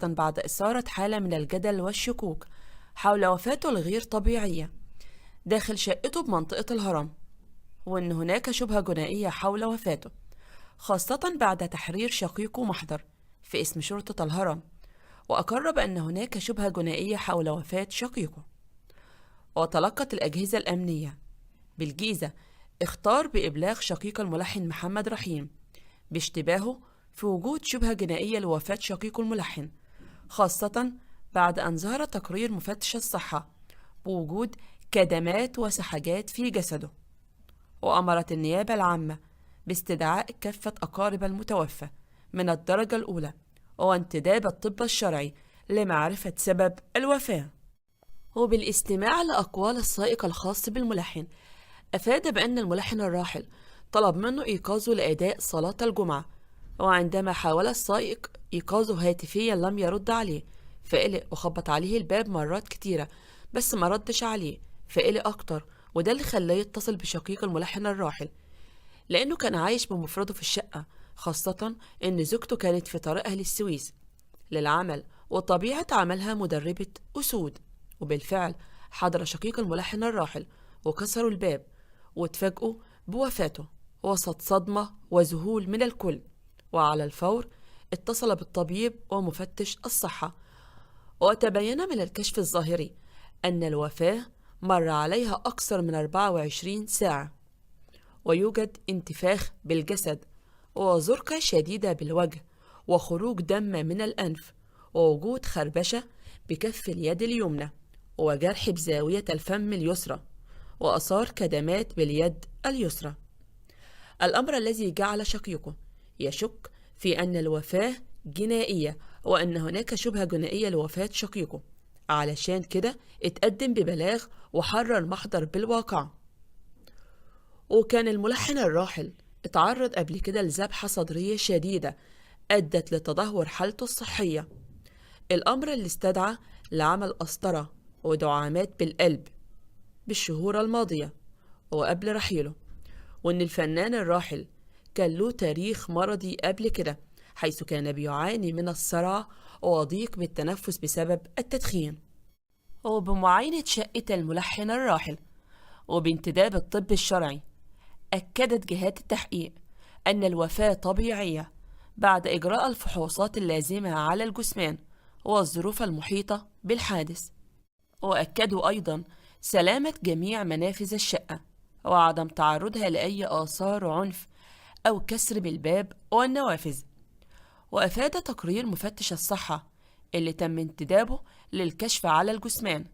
بعد إثارة حالة من الجدل والشكوك حول وفاته الغير طبيعية داخل شقته بمنطقة الهرم، وإن هناك شبهة جنائية حول وفاته، خاصة بعد تحرير شقيقه محضر في اسم شرطة الهرم، وأقر بأن هناك شبهة جنائية حول وفاة شقيقه. وتلقت الأجهزة الأمنية بالجيزة اخطار بإبلاغ شقيق الملحن محمد رحيم باشتباهه في وجود شبهة جنائية لوفاة شقيق الملحن، خاصة بعد أن ظهر تقرير مفتش الصحة بوجود كدمات وسحجات في جسده. وأمرت النيابة العامة باستدعاء كافة أقارب المتوفى من الدرجة الأولى وانتداب الطب الشرعي لمعرفة سبب الوفاة. وبالاستماع لأقوال السائق الخاص بالملحن، أفاد بأن الملحن الراحل طلب منه إيقاظه لأداء صلاة الجمعة، وعندما حاول السائق إيقاظه هاتفيا لم يرد عليه، فقلق وخبط عليه الباب مرات كتيرة بس ما ردش عليه، فقلق أكتر، وده اللي خلاه يتصل بشقيق الملحن الراحل لأنه كان عايش بمفرده في الشقة، خاصة إن زوجته كانت في طريقها للسويس للعمل، وطبيعة عملها مدربة أسود. وبالفعل حضر شقيق الملحن الراحل وكسروا الباب واتفاجئوا بوفاته وسط صدمة وذهول من الكل، وعلى الفور اتصل بالطبيب ومفتش الصحة، وتبين من الكشف الظاهري أن الوفاة مر عليها أكثر من 24 ساعة، ويوجد انتفاخ بالجسد وزرقة شديدة بالوجه وخروج دم من الأنف ووجود خربشة بكف اليد اليمنى وجرح بزاوية الفم اليسرى وآثار كدمات باليد اليسرى، الأمر الذي جعل شقيقه يشك في أن الوفاة جنائية وأن هناك شبهة جنائية لوفاة شقيقه، علشان كده اتقدم ببلاغ وحرر محضر بالواقع. وكان الملحن الراحل اتعرض قبل كده لذبحة صدرية شديدة أدت لتدهور حالته الصحية، الأمر اللي استدعى لعمل قسطرة ودعامات بالقلب بالشهور الماضية وقبل رحيله. وإن الفنان الراحل كان له تاريخ مرضي قبل كده، حيث كان بيعاني من الصرع وضيق بالتنفس بسبب التدخين. وبمعاينة شقة الملحن الراحل وبانتداب الطب الشرعي، أكدت جهات التحقيق أن الوفاة طبيعية بعد إجراء الفحوصات اللازمة على الجثمان والظروف المحيطة بالحادث. وأكدوا أيضا سلامة جميع منافذ الشقة وعدم تعرضها لأي آثار عنف أو كسر بالباب والنوافذ. وأفاد تقرير مفتش الصحة اللي تم انتدابه للكشف على الجثمان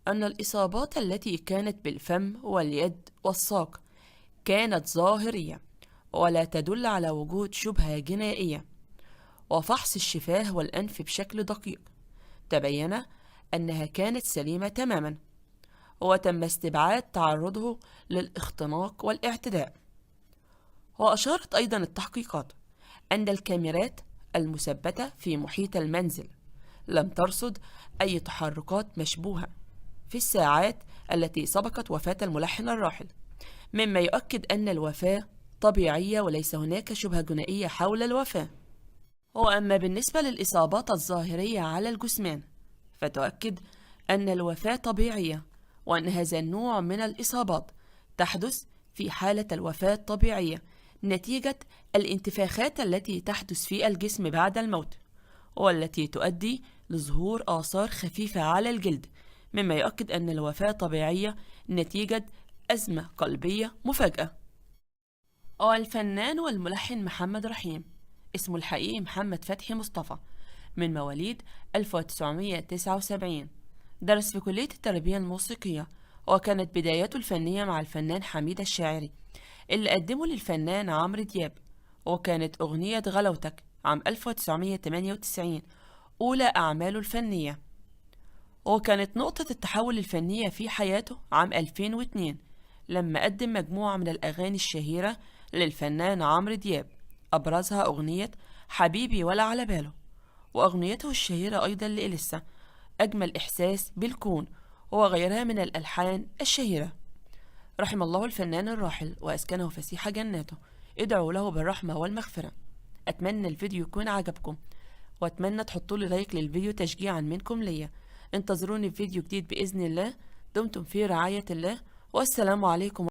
أن الإصابات التي كانت بالفم واليد والساق كانت ظاهرية ولا تدل على وجود شبهة جنائية. وفحص الشفاه والأنف بشكل دقيق تبين أنها كانت سليمة تماما، وتم استبعاد تعرضه للاختناق والاعتداء. وأشارت أيضا التحقيقات أن الكاميرات المثبتة في محيط المنزل لم ترصد أي تحركات مشبوهة في الساعات التي سبقت وفاة الملحن الراحل، مما يؤكد أن الوفاة طبيعية وليس هناك شبهة جنائية حول الوفاة. وأما بالنسبة للإصابات الظاهرية على الجثمان فتؤكد أن الوفاة طبيعية، وأن هذا النوع من الإصابات تحدث في حالة الوفاة الطبيعية نتيجة الانتفاخات التي تحدث في الجسم بعد الموت، والتي تؤدي لظهور آثار خفيفة على الجلد، مما يؤكد أن الوفاة طبيعية نتيجة أزمة قلبية مفاجئة. والفنان والملحن محمد رحيم اسمه الحقيقي محمد فتحي مصطفى، من مواليد 1979، درس في كلية التربية الموسيقية، وكانت بداياته الفنية مع الفنان حميد الشاعري اللي قدمه للفنان عمرو دياب، وكانت أغنية غلاوتك عام 1998 أولى أعماله الفنية. وكانت نقطة التحول الفنية في حياته عام 2002 لما قدم مجموعة من الأغاني الشهيرة للفنان عمرو دياب، أبرزها أغنية حبيبي ولا على باله، وأغنيته الشهيرة أيضا لإليسا أجمل إحساس بالكون، وغيرها من الألحان الشهيرة. رحم الله الفنان الراحل وأسكنه فسيح جناته، ادعوا له بالرحمة والمغفرة. أتمنى الفيديو يكون عجبكم، وأتمنى تحطوا لي لايك للفيديو تشجيعا منكم ليا. انتظروني في فيديو جديد بإذن الله. دمتم في رعاية الله، والسلام عليكم.